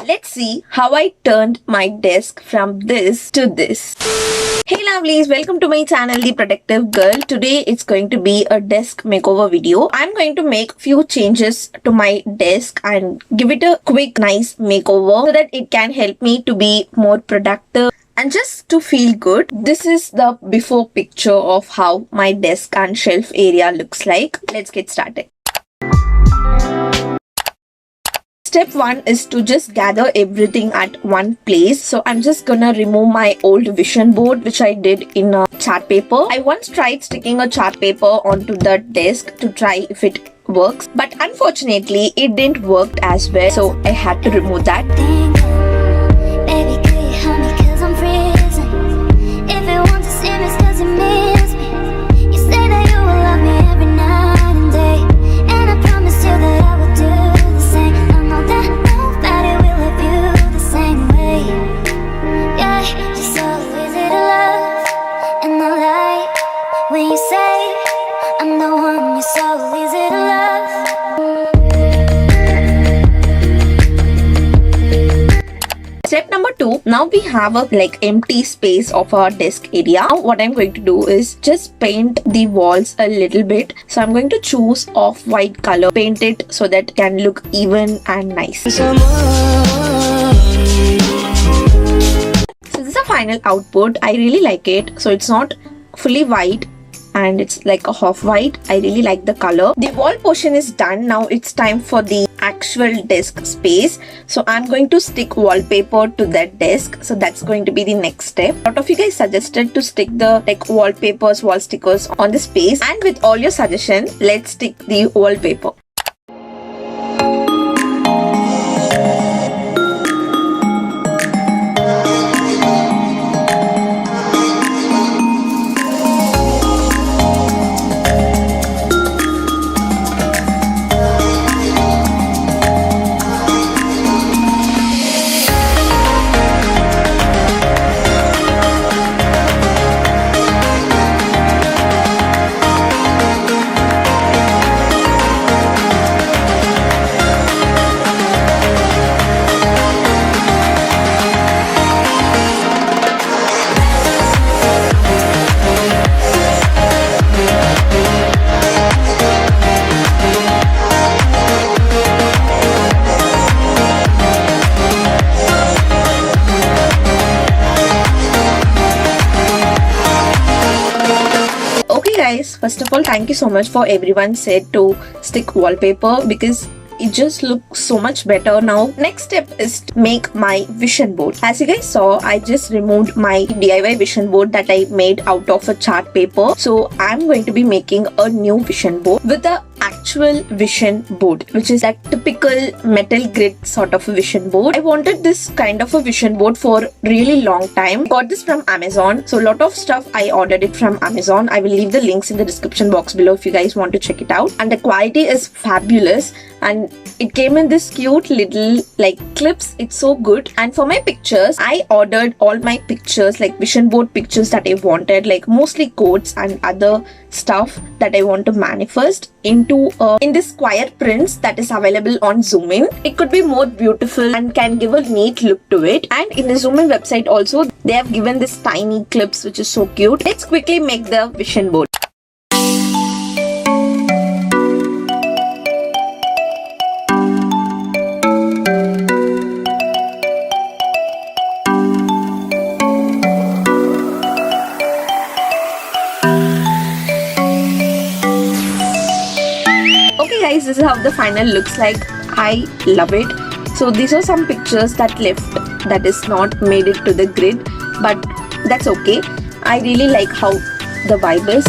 let's see how I turned my desk from this to this. Hey lovelies, welcome to my channel The Productive Girl. Today it's going to be a desk makeover video. I'm going to make few changes to my desk and give it a quick nice makeover so that it can help me to be more productive and just to feel good. This is the before picture of how my desk and shelf area looks like. Let's get started. Step 1 is to just gather everything at one place. So I'm just gonna remove my old vision board which I did in a chart paper. I once tried sticking a chart paper onto the desk to try if it works, but unfortunately it didn't work as well, so I had to remove that. Step number 2, now we have a empty space of our desk area. Now what I'm going to do is just paint the walls a little bit. So I'm going to choose off-white color, paint it so that it can look even and nice. So this is the final output. I really like it. So it's not fully white and it's like a half white. I really like the color. The wall portion is done. Now it's time for the actual desk space. So I'm going to stick wallpaper to that desk. So that's going to be the next step. A lot of you guys suggested to stick the wallpapers, wall stickers on the space, and with all your suggestion, let's stick the wallpaper. Guys, first of all, thank you so much for everyone said to stick wallpaper because it just looks so much better now. Next step is to make my vision board. As you guys saw, I just removed my DIY vision board that I made out of a chart paper. So I'm going to be making a new vision board with the actual vision board, which is that typical metal grid sort of a vision board. I wanted this kind of a vision board for really long time. Got this from Amazon. So a lot of stuff I ordered it from Amazon. I will leave the links in the description box below if you guys want to check it out. And the quality is fabulous. And it came in this cute little clips. It's so good. And for my pictures, I ordered all my pictures, vision board pictures that I wanted, mostly quotes and other stuff that I want to manifest into in this square prints that is available on Zoom In. It could be more beautiful and can give a neat look to it. And in the Zoom In website also, they have given this tiny clips which is so cute. Let's quickly make the vision board. Guys, this is how the final looks like. I love it. So these are some pictures that left that is not made it to the grid, but that's okay. I really like how the vibe is.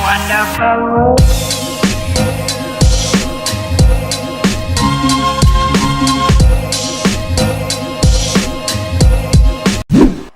wonderful.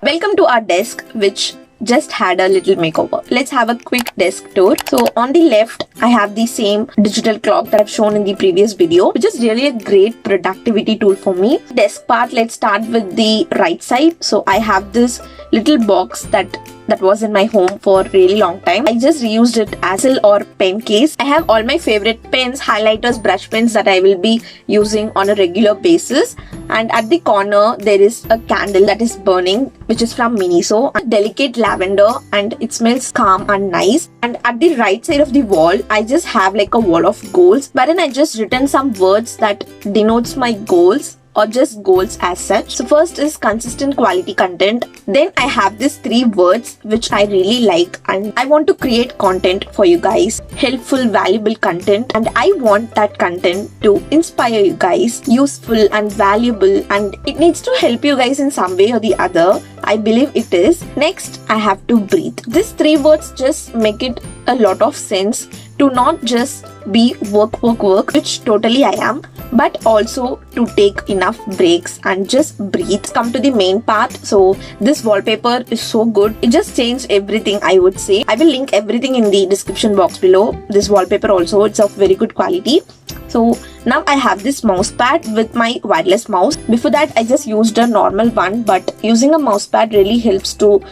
Welcome to our desk, which just had a little makeover. Let's have a quick desk tour. So on the left, I have the same digital clock that I've shown in the previous video, which is really a great productivity tool for me. Desk part, let's start with the right side. So I have this little box that was in my home for a really long time. I just reused it as a or pen case. I have all my favorite pens, highlighters, brush pens that I will be using on a regular basis. And at the corner, there is a candle that is burning, which is from Miniso. A delicate lavender, and it smells calm and nice. And at the right side of the wall, I just have like a wall of goals, wherein I just written some words that denotes my goals or just goals as such. So first is consistent quality content. Then I have these 3 words which I really like, and I want to create content for you guys. Helpful, valuable content, and I want that content to inspire you guys, useful and valuable, and it needs to help you guys in some way or the other. I believe it is. Next, I have to breathe. These 3 words just make it a lot of sense to not just be work, which totally I am, but also to take enough breaks and just breathe. Come to the main part. So this wallpaper is so good. It just changed everything, I would say. I will link everything in the description box below. This wallpaper also, it's of very good quality. So now I have this mouse pad with my wireless mouse. Before that, I just used a normal one, but using a mouse pad really helps to,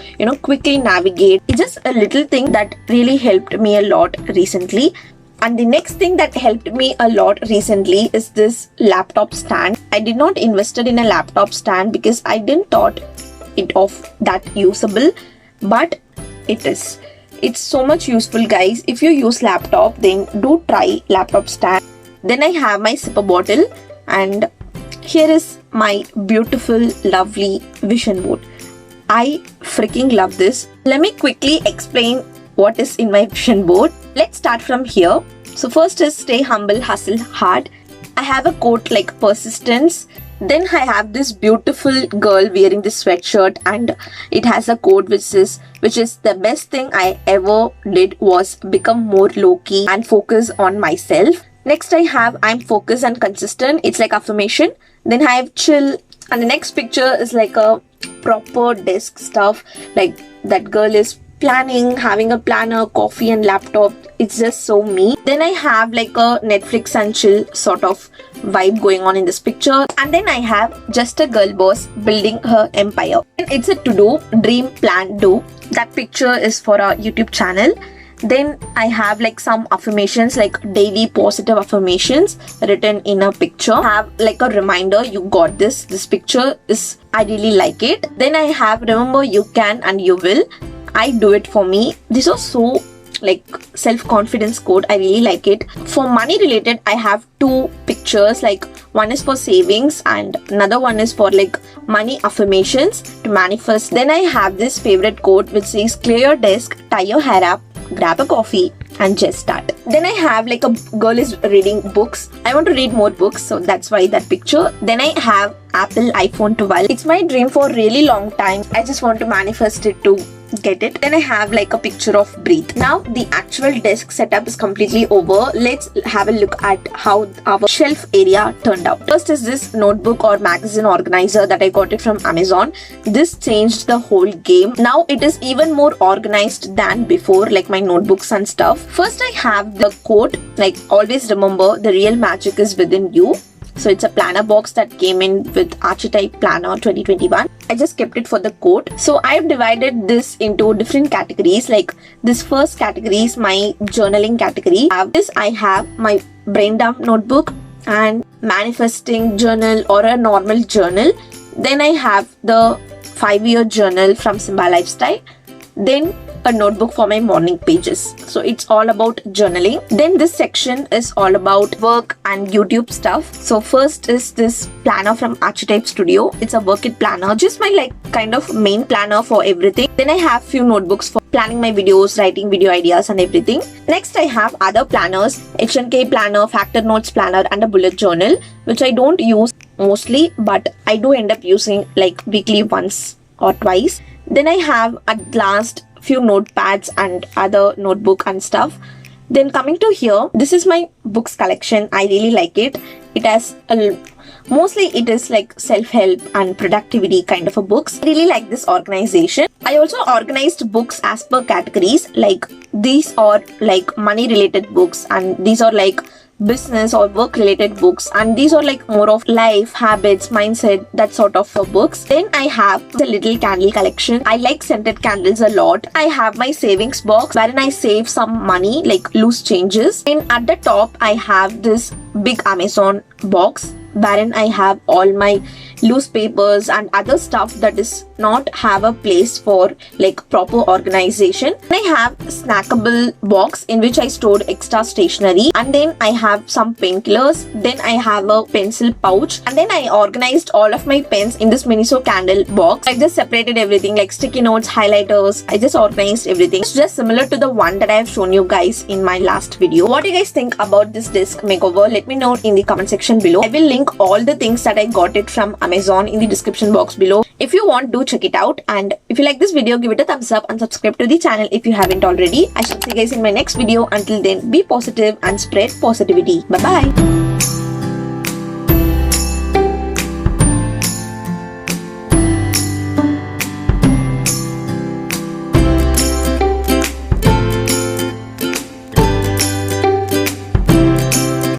quickly navigate. It's just a little thing that really helped me a lot recently. And the next thing that helped me a lot recently is this laptop stand. I did not invest in a laptop stand because I didn't thought it of that usable, but it is. It's so much useful, guys. If you use laptop, then do try laptop stand. Then I have my sipper bottle, and here is my beautiful, lovely vision board. I freaking love this. Let me quickly explain what is in my vision board. Let's start from here. So first is stay humble, hustle hard. I have a quote like persistence. Then I have this beautiful girl wearing this sweatshirt, and it has a quote which is the best thing I ever did was become more low-key and focus on myself. Next I have I'm focused and consistent. It's like affirmation. Then I have chill, and the next picture is like a proper desk stuff. Like that girl is planning, having a planner, coffee and laptop. It's just so me. Then I have like a Netflix and chill sort of vibe going on in this picture. And then I have just a girl boss building her empire. And it's a to-do, dream, plan, do. That picture is for our YouTube channel. Then I have like some affirmations, like daily positive affirmations written in a picture. I have like a reminder, you got this. This picture is, I really like it. Then I have remember you can and you will. I do it for me. This was so like self-confidence quote. I really like it. For money related, I have 2 pictures. Like one is for savings and another one is for like money affirmations to manifest. Then I have this favorite quote which says clear your desk, tie your hair up, grab a coffee and just start. Then I have like a girl is reading books. I want to read more books, so that's why that picture. Then I have Apple iPhone 12. It's my dream for a really long time. I just want to manifest it to get it. Then I have like a picture of breathe. Now the actual desk setup is completely over. Let's have a look at how our shelf area turned out. First is this notebook or magazine organizer that I got it from Amazon. This changed the whole game. Now it is even more organized than before, like my notebooks and stuff. First I have the quote, like always remember the real magic is within you. So it's a planner box that came in with Archetype Planner 2021. I just kept it for the quote. So I've divided this into different categories. Like this first category is my journaling category. I have my brain dump notebook and manifesting journal or a normal journal. Then I have the 5-year journal from Simba Lifestyle. Then a notebook for my morning pages. So it's all about journaling. Then this section is all about work and YouTube stuff. So first is this planner from Archetype Studio. It's a work it planner, just my like kind of main planner for everything. Then I have few notebooks for planning my videos, writing video ideas and everything. Next I have other planners, HNK planner, factor notes planner and a bullet journal, which I don't use mostly, but I do end up using like weekly once or twice. Then I have at last few notepads and other notebook and stuff. Then coming to here, this is my books collection. I really like it. It has mostly it is like self-help and productivity kind of a books. I really like this organization. I also organized books as per categories. Like these are like money related books, and these are like business or work related books, and these are like more of life, habits, mindset, that sort of books. Then I have the little candle collection. I like scented candles a lot. I have my savings box wherein I save some money like loose changes. And at the top I have this big Amazon box wherein I have all my loose papers and other stuff that is not have a place for like proper organization. I have snackable box in which I stored extra stationery, and then I have some painkillers. Then I have a pencil pouch, and then I organized all of my pens in this Miniso candle box. I just separated everything like sticky notes, highlighters. I just organized everything. It's just similar to the one that I have shown you guys in my last video. What do you guys think about this desk makeover? Let me know in the comment section below. I will link all the things that I got it from Amazon in the description box below. If you want, do check it out, and if you like this video, give it a thumbs up and subscribe to the channel if you haven't already. I shall see you guys in my next video. Until then, be positive and spread positivity. Bye bye.